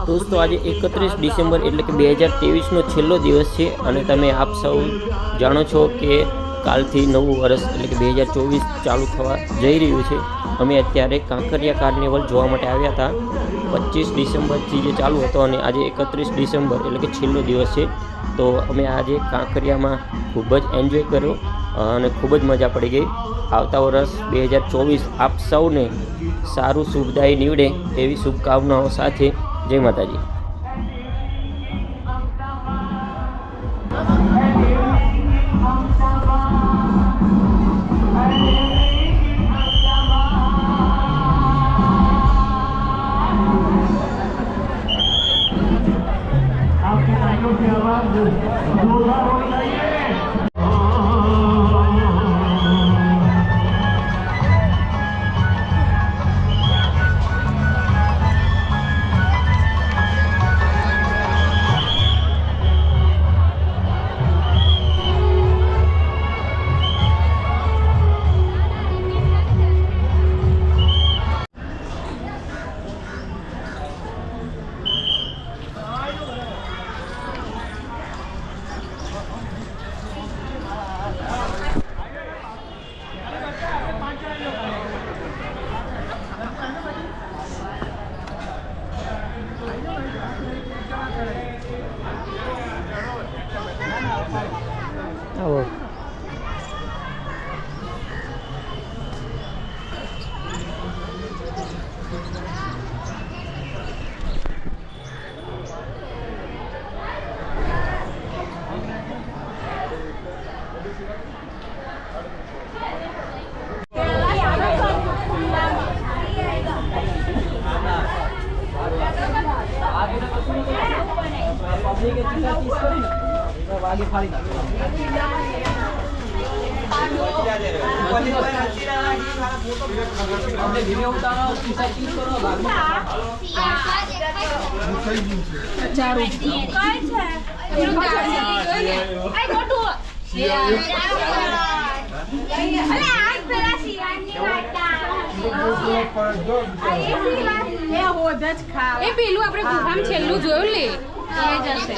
દોસ્તો આજે 31 ડિસેમ્બર એટલે કે 2023નો છેલ્લો દિવસ છે અને તમે આપ સૌ જાણો છો કે કાલથી નવું વર્ષ એટલે કે 2024 ચાલુ થવા જઈ રહ્યું છે। અમે અત્યારે કાંકરિયા કાર્નિવલ જોવા માટે આવ્યા હતા। 25 ડિસેમ્બરથી જે ચાલુ હતો અને આજે 31 ડિસેમ્બર એટલે કે છેલ્લો દિવસ છે। તો અમે આજે કાંકરિયામાં ખૂબ જ એન્જોય કર્યો અને ખૂબ જ મજા પડી ગઈ। આવતા વર્ષ 2024 આપ સૌને સારું શુભદાયી નીવડે એવી શુભકામનાઓ સાથે જય માતાજી। આવો એ પેલું આપણે ગુફામાં છેલ્લું જોયું લે એ જશે।